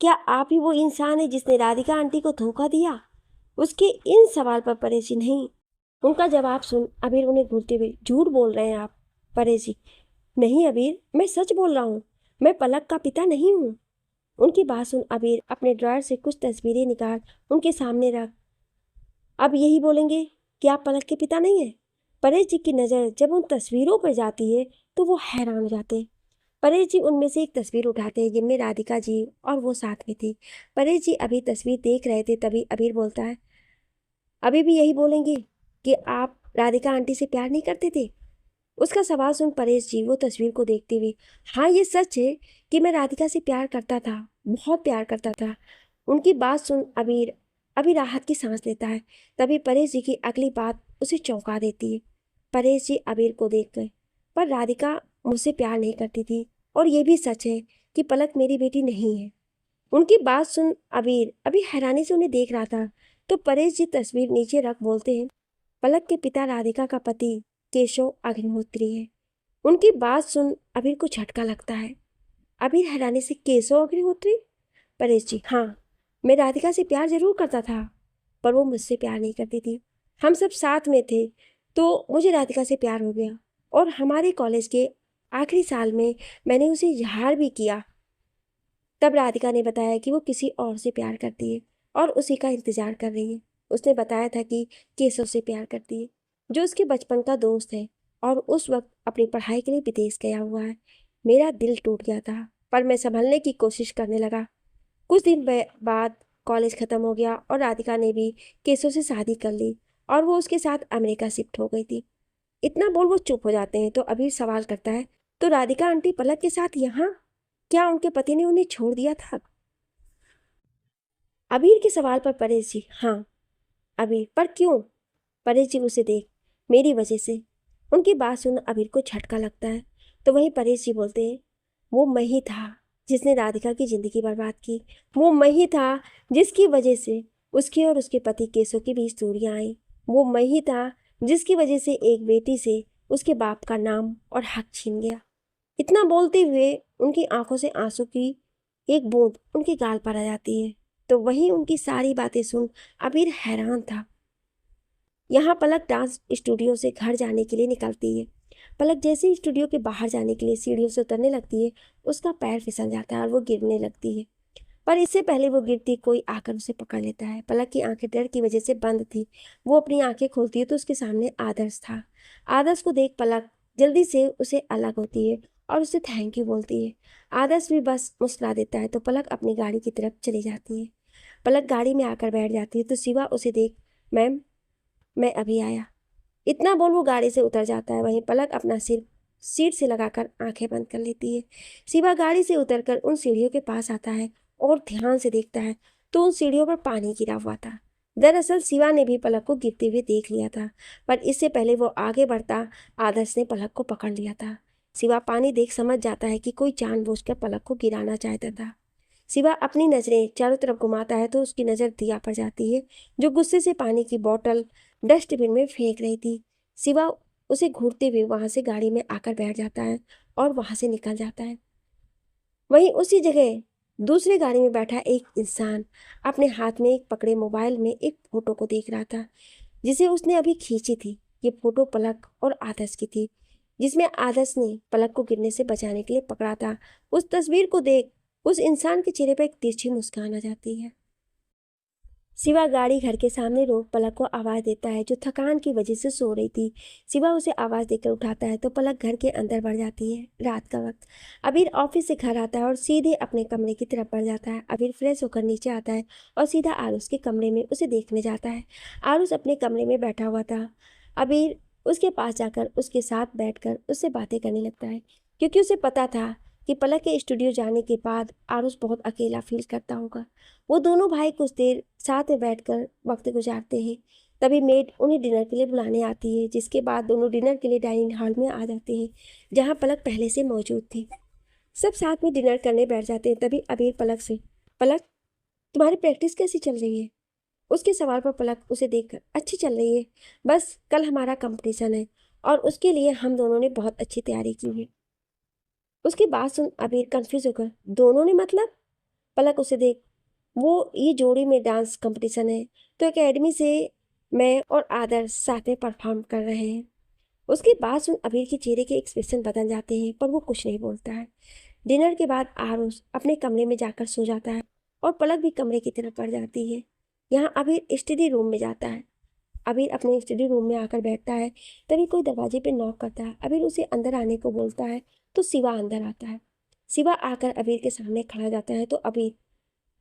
S1: क्या आप ही वो इंसान है जिसने राधिका आंटी को धोखा दिया? उसके इन सवाल पर परेश जी नहीं। उनका जवाब सुन अबीर उन्हें घूरते हुए, झूठ बोल रहे हैं आप? परेश जी, नहीं अबीर, मैं सच बोल रहा हूँ, मैं पलक का पिता नहीं हूँ। उनकी बात सुन अबीर अपने ड्रॉयर से कुछ तस्वीरें निकाल उनके सामने रख, अब यही बोलेंगे कि आप पलक के पिता नहीं हैं? परेश जी की नज़र जब उन तस्वीरों पर जाती है तो वो हैरान हो जाते हैं। परेश जी उनमें से एक तस्वीर उठाते हैं जिनमें राधिका जी और वो साथ में थी। परेश जी अभी तस्वीर देख रहे थे तभी अबीर बोलता है, अभी भी यही बोलेंगे कि आप राधिका आंटी से प्यार नहीं करते थे? उसका सवाल सुन परेश जी वो तस्वीर को देखते हुए, हाँ ये सच है कि मैं राधिका से प्यार करता था, बहुत प्यार करता था। उनकी बात सुन अबीर अभी राहत की सांस लेता है। तभी परेश जी की अगली बात उसे चौंका देती है। परेश जी अबीर को देख गए, पर राधिका मुझसे प्यार नहीं करती थी और ये भी सच है कि पलक मेरी बेटी नहीं है। उनकी बात सुन अबीर अभी हैरानी से उन्हें देख रहा था तो परेश जी तस्वीर नीचे रख बोलते हैं, पलक के पिता राधिका का पति केशव अग्निहोत्री है। उनकी बात सुन अबीर को झटका लगता है। अबीर हैरानी से, केशव अग्निहोत्री? परेश जी, हाँ, मैं राधिका से प्यार जरूर करता था पर वो मुझसे प्यार नहीं करती थी। हम सब साथ में थे तो मुझे राधिका से प्यार हो गया और हमारे कॉलेज के आखिरी साल में मैंने उसे इजहार भी किया। तब राधिका ने बताया कि वो किसी और से प्यार करती है और उसी का इंतजार कर रही है। उसने बताया था कि केशव से प्यार करती है जो उसके बचपन का दोस्त है और उस वक्त अपनी पढ़ाई के लिए विदेश गया हुआ है। मेरा दिल टूट गया था पर मैं संभलने की कोशिश करने लगा। कुछ दिन बाद कॉलेज ख़त्म हो गया और राधिका ने भी केशव से शादी कर ली और वो उसके साथ अमेरिका शिफ्ट हो गई थी। इतना बोल वो चुप हो जाते हैं तो अभी सवाल करता है, तो राधिका आंटी पलक के साथ यहाँ? क्या उनके पति ने उन्हें छोड़ दिया था? अबीर के सवाल पर परेश जी, हाँ। अबीर, पर क्यों? परेश जी उसे देख, मेरी वजह से। उनकी बात सुन अबीर को झटका लगता है तो वहीं परेश जी बोलते हैं, वो मैं ही था जिसने राधिका की जिंदगी बर्बाद की। वो मैं ही था जिसकी वजह से उसके और उसके पति केशव के बीच दूरियां आई। वो मैं ही था जिसकी वजह से एक बेटी से उसके बाप का नाम और हक छीन गया। इतना बोलते हुए उनकी आंखों से आंसू की एक बूंद उनके गाल पर आ जाती है तो वहीं उनकी सारी बातें सुन अबीर हैरान था। यहाँ पलक डांस स्टूडियो से घर जाने के लिए निकलती है। पलक जैसे ही स्टूडियो के बाहर जाने के लिए सीढ़ियों से उतरने लगती है उसका पैर फिसल जाता है और वो गिरने लगती है। पर इससे पहले वो गिरती कोई आकर उसे पकड़ लेता है। पलक की आंखें डर की वजह से बंद थी। वो अपनी आंखें खोलती है तो उसके सामने आदर्श था। आदर्श को देख पलक जल्दी से उसे अलग होती है और उसे थैंक यू बोलती है। आदर्श भी बस मुस्कुरा देता है तो पलक अपनी गाड़ी की तरफ चली जाती है। पलक गाड़ी में आकर बैठ जाती है तो शिवा उसे देख, मैम, मैं अभी आया। इतना बोल वो गाड़ी से उतर जाता है। वहीं पलक अपना सिर सीट से लगाकर आंखें बंद कर लेती है। शिवा गाड़ी से उतरकर उन सीढ़ियों के पास आता है और ध्यान से देखता है तो उन सीढ़ियों पर पानी गिरा हुआ था। दरअसल शिवा ने भी पलक को गिरते हुए देख लिया था पर इससे पहले वो आगे बढ़ता आदर्श ने पलक को पकड़ लिया था। शिवा पानी देख समझ जाता है कि कोई जानबूझकर पलक को गिराना चाहता था। शिवा अपनी नज़रें चारों तरफ घुमाता है तो उसकी नज़र दिया पर जाती है जो गुस्से से पानी की बोतल डस्टबिन में फेंक रही थी। शिवा उसे घूरते हुए वहां से गाड़ी में आकर बैठ जाता है और वहां से निकल जाता है। वहीं उसी जगह दूसरी गाड़ी में बैठा एक इंसान अपने हाथ में एक पकड़े मोबाइल में एक फोटो को देख रहा था जिसे उसने अभी खींची थी। ये फोटो पलक और आदर्श की थी, जिसमें आदर्श ने पलक को गिरने से बचाने के लिए पकड़ा था। उस तस्वीर को देख उस इंसान के चेहरे पर एक तिरछी मुस्कान आ जाती है। शिवा गाड़ी घर के सामने रोक पलक को आवाज देता है, जो थकान की वजह से सो रही थी। शिवा उसे आवाज देकर उठाता है तो पलक घर के अंदर बढ़ जाती है। रात का वक्त अबीर ऑफिस से घर आता है और सीधे अपने कमरे की तरफ बढ़ जाता है। अबीर फ्रेश होकर नीचे आता है और सीधा आरुष के कमरे में उसे देखने जाता है। आरुष अपने कमरे में बैठा हुआ था। अबीर उसके पास जाकर उसके साथ बैठकर उससे बातें करने लगता है, क्योंकि उसे पता था कि पलक के स्टूडियो जाने के बाद आरुष बहुत अकेला फील करता होगा। वो दोनों भाई कुछ देर साथ में बैठकर वक्त गुजारते हैं। तभी मेड उन्हें डिनर के लिए बुलाने आती है, जिसके बाद दोनों डिनर के लिए डाइनिंग हॉल में आ जाते हैं, जहाँ पलक पहले से मौजूद थी। सब साथ में डिनर करने बैठ जाते हैं। तभी अबीर पलक से, पलक तुम्हारी प्रैक्टिस कैसी चल रही है? उसके सवाल पर पलक उसे देखकर, अच्छी चल रही है, बस कल हमारा कंपटीशन है और उसके लिए हम दोनों ने बहुत अच्छी तैयारी की है। उसकी बात सुन अबीर कंफ्यूज होकर, दोनों ने मतलब? पलक उसे देख, वो ये जोड़ी में डांस कंपटीशन है तो एकेडमी से मैं और आदर्श साथ में परफॉर्म कर रहे हैं। उसकी बात सुन अबीर के चेहरे के एक्सप्रेशन बदल जाते हैं, पर वो कुछ नहीं बोलता है। डिनर के बाद आरुष अपने कमरे में जाकर सो जाता है और पलक भी कमरे की तरफ बढ़ जाती है। यहाँ अबीर स्टडी रूम में जाता है। अबीर अपने स्टडी रूम में आकर बैठता है। तभी कोई दरवाजे पे नॉक करता है। अबीर उसे अंदर आने को बोलता है तो शिवा अंदर आता है। शिवा आकर अबीर के सामने खड़ा जाता है तो अबीर,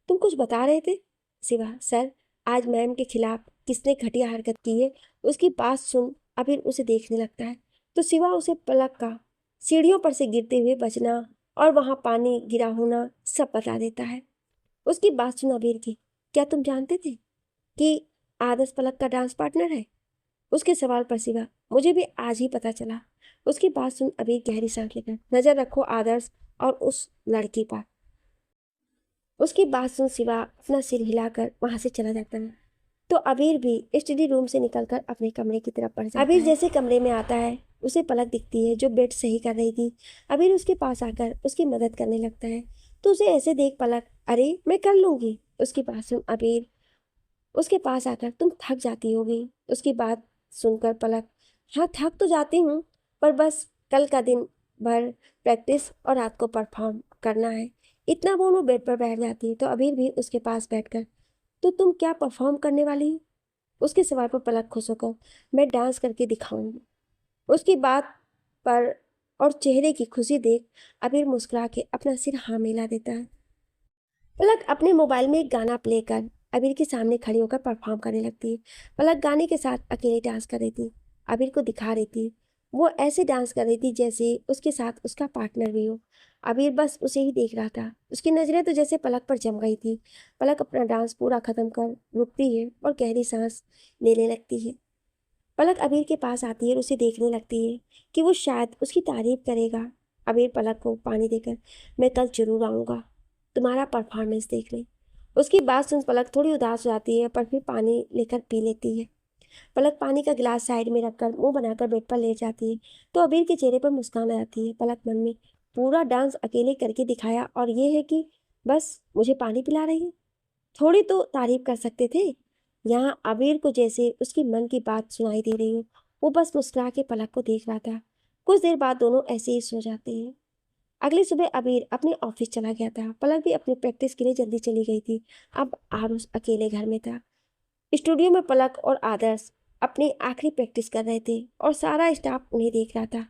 S1: तुम कुछ बता रहे थे? शिवा, सर, आज मैम के खिलाफ किसने घटिया हरकत की है। उसकी बात सुन अबीर उसे देखने लगता है तो शिवा उसे पलक का सीढ़ियों पर से गिरते हुए बचना और वहां पानी गिरा होना सब बता देता है। उसकी बात सुन अबीर की, क्या तुम जानते थे कि आदर्श पलक का डांस पार्टनर है? उसके सवाल पर शिवा, मुझे भी आज ही पता चला। उसकी बात सुन अबीर गहरी सांस लेकर, नजर रखो आदर्श और उस लड़की पर। उसकी बात सुन शिवा अपना सिर हिलाकर वहां से चला जाता है तो अबीर भी स्टडी रूम से निकलकर अपने कमरे की तरफ बढ़ जाता है। अबीर जैसे कमरे में आता है उसे पलक दिखती है, जो बेड सही कर रही थी। अबीर उसके पास आकर उसकी मदद करने लगता है तो उसे ऐसे देख पलक, अरे मैं कर लूंगी। उसकी बात सुन अबीर उसके पास आकर, तुम थक जाती होगी। उसकी बात सुनकर पलक, हाँ थक तो जाती हूँ, पर बस कल का दिन भर प्रैक्टिस और रात को परफॉर्म करना है। इतना बोल वो बेड पर बैठ जाती है तो अबीर भी उसके पास बैठकर, तो तुम क्या परफॉर्म करने वाली हो? उसके सवाल पर पलक खुश होकर, मैं डांस करके दिखाऊंगी। उसकी बात पर और चेहरे की खुशी देख अबीर मुस्कुरा के अपना सिर हाँ मिला देता है। पलक अपने मोबाइल में एक गाना प्ले कर अबीर के सामने खड़ी होकर परफॉर्म करने लगती है। पलक गाने के साथ अकेले डांस कर रही थी, अबीर को दिखा रही थी। वो ऐसे डांस कर रही थी जैसे उसके साथ उसका पार्टनर भी हो। अबीर बस उसे ही देख रहा था। उसकी नजरें तो जैसे पलक पर जम गई थी। पलक अपना डांस पूरा खत्म कर रुकती है और गहरी सांस लेने लगती है। पलक अबीर के पास आती है और उसे देखने लगती है कि वो शायद उसकी तारीफ करेगा। अबीर पलक को पानी देकर, मैं कल जरूर आऊँगा तुम्हारा परफॉर्मेंस देखने। उसकी बात सुन पलक थोड़ी उदास हो जाती है, पर फिर पानी लेकर पी लेती है। पलक पानी का गिलास साइड में रखकर मुंह बनाकर बेड पर लेट जाती है तो अबीर के चेहरे पर मुस्कान आ जाती है। पलक मन में, पूरा डांस अकेले करके दिखाया और ये है कि बस मुझे पानी पिला रही है, थोड़ी तो तारीफ कर सकते थे। यहाँ अबीर को जैसे उसकी मन की बात सुनाई दे रही हो। वो बस मुस्कुरा के पलक को देख रहा था। कुछ देर बाद दोनों ऐसे ही सो जाते हैं। अगली सुबह अबीर अपने ऑफिस चला गया था। पलक भी अपनी प्रैक्टिस के लिए जल्दी चली गई थी। अब आरुष अकेले घर में था। स्टूडियो में पलक और आदर्श अपनी आखिरी प्रैक्टिस कर रहे थे और सारा स्टाफ उन्हें देख रहा था।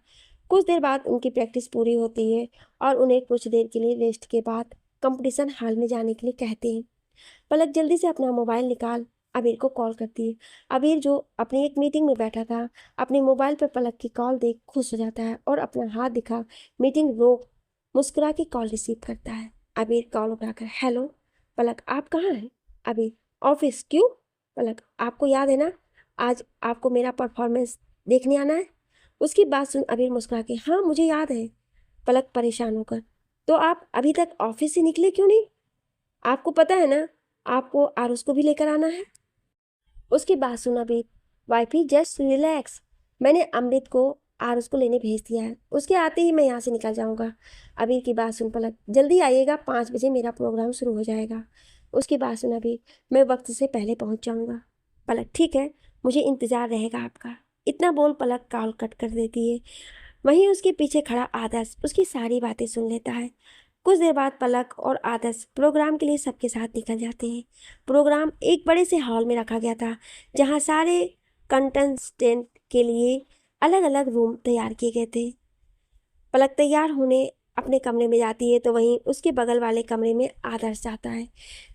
S1: कुछ देर बाद उनकी प्रैक्टिस पूरी होती है और उन्हें कुछ देर के लिए रेस्ट के बाद कंपटीशन हॉल में जाने के लिए कहते हैं। पलक जल्दी से अपना मोबाइल निकाल अबीर को कॉल करती है। अबीर, जो अपनी एक मीटिंग में बैठा था, अपने मोबाइल पर पलक की कॉल देख खुश हो जाता है और अपना हाथ दिखा मीटिंग रोक मुस्कुरा के कॉल रिसीव करता है। अबीर कॉल उठाकर, हेलो पलक, आप कहाँ हैं? अबीर, ऑफिस। क्यों? पलक, आपको याद है ना, आज आपको मेरा परफॉर्मेंस देखने आना है। उसकी बात सुन अबीर मुस्कुरा के, हाँ मुझे याद है। पलक परेशान होकर, तो आप अभी तक ऑफिस से निकले क्यों नहीं? आपको पता है ना, आपको आरुष को भी लेकर आना है। उसकी बात सुन अबीर, वाइफी जस्ट रिलैक्स, मैंने अमृत को आरुष को लेने भेज दिया है, उसके आते ही मैं यहाँ से निकल जाऊँगा। अबीर की बात सुन पलक, जल्दी आइएगा, 5 बजे मेरा प्रोग्राम शुरू हो जाएगा। उसकी बात सुन अबीर, मैं वक्त से पहले पहुँच जाऊँगा। पलक, ठीक है, मुझे इंतज़ार रहेगा आपका। इतना बोल पलक कॉल कट कर देती है। वहीं उसके पीछे खड़ा आदर्श उसकी सारी बातें सुन लेता है। कुछ देर बाद पलक और आदर्श प्रोग्राम के लिए सबके साथ निकल जाते हैं। प्रोग्राम एक बड़े से हॉल में रखा गया था, जहाँ सारे कंटेस्टेंट के लिए अलग अलग रूम तैयार किए गए थे। पलक तैयार होने अपने कमरे में जाती है तो वहीं उसके बगल वाले कमरे में आदर्श जाता है।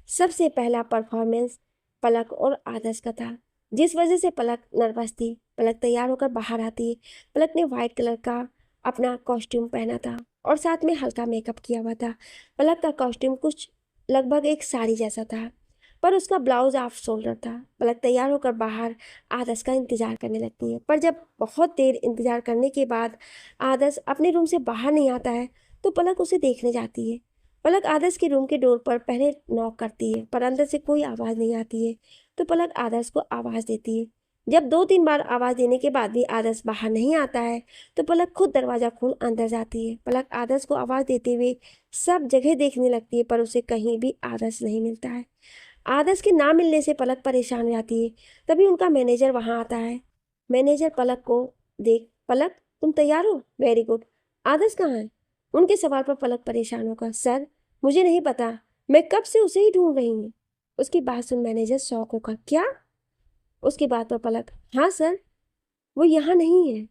S1: सबसे पहला परफॉर्मेंस पलक और आदर्श का था, जिस वजह से पलक नर्वस थी। पलक तैयार होकर बाहर आती है। पलक ने वाइट कलर का अपना कॉस्ट्यूम पहना था और साथ में हल्का मेकअप किया हुआ था। पलक का कॉस्ट्यूम कुछ लगभग एक साड़ी जैसा था, पर उसका ब्लाउज ऑफ शोल्डर था। पलक तैयार होकर बाहर आदर्श का इंतजार करने लगती है, पर जब बहुत देर इंतजार करने के बाद आदर्श अपने रूम से बाहर नहीं आता है तो पलक उसे देखने जाती है। पलक आदर्श के रूम के डोर पर पहले नॉक करती है, पर अंदर से कोई आवाज़ नहीं आती है तो पलक आदर्श को आवाज़ देती है। जब 2-3 बार आवाज़ देने के बाद भी आदर्श बाहर नहीं आता है तो पलक खुद दरवाज़ा खोल अंदर जाती है। पलक आदर्श को आवाज़ देते हुए सब जगह देखने लगती है, पर उसे कहीं भी आदर्श नहीं मिलता है। आदर्श के ना मिलने से पलक परेशान हो जाती है। तभी उनका मैनेजर वहाँ आता है। मैनेजर पलक को देख, पलक तुम तैयार हो? Very good. आदर्श कहाँ है? उनके सवाल पर पलक परेशान होकर, सर मुझे नहीं पता, मैं कब से उसे ही ढूंढ रही हूँ। उसकी बात सुन मैनेजर शॉक होकर, क्या? उसकी बात पर पलक, हाँ सर, वो यहाँ नहीं है,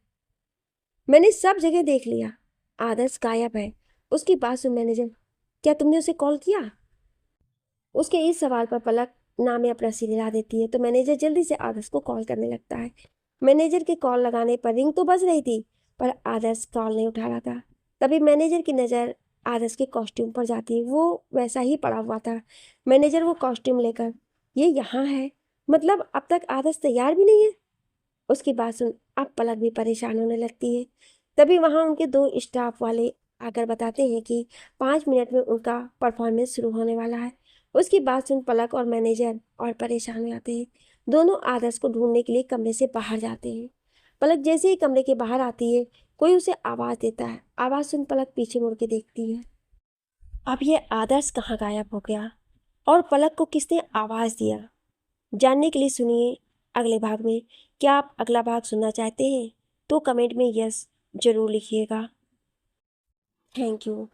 S1: मैंने सब जगह देख लिया, आदर्श गायब है। उसकी बात सुन मैनेजर, क्या तुमने उसे कॉल किया? उसके इस सवाल पर पलक ना में अपना सिर हिला देती है तो मैनेजर जल्दी से आदर्श को कॉल करने लगता है। मैनेजर के कॉल लगाने पर रिंग तो बज रही थी, पर आदर्श कॉल नहीं उठा रहा था। तभी मैनेजर की नज़र आदर्श के कॉस्ट्यूम पर जाती है। वो वैसा ही पड़ा हुआ था। मैनेजर वो कॉस्ट्यूम लेकर, ये यहाँ है, मतलब अब तक आदर्श तैयार भी नहीं है। उसकी बात सुन अब पलक भी परेशान होने लगती है। तभी वहाँ उनके 2 स्टाफ वाले आकर बताते हैं कि 5 मिनट में उनका परफॉर्मेंस शुरू होने वाला है। उसकी बात सुन पलक और मैनेजर और परेशान हो जाते हैं। दोनों आदर्श को ढूंढने के लिए कमरे से बाहर जाते हैं। पलक जैसे ही कमरे के बाहर आती है कोई उसे आवाज़ देता है। आवाज़ सुन पलक पीछे मुड़ के देखती है। अब ये आदर्श कहाँ गायब हो गया और पलक को किसने आवाज़ दिया, जानने के लिए सुनिए अगले भाग में। क्या आप अगला भाग सुनना चाहते हैं तो कमेंट में यस जरूर लिखिएगा। Thank you.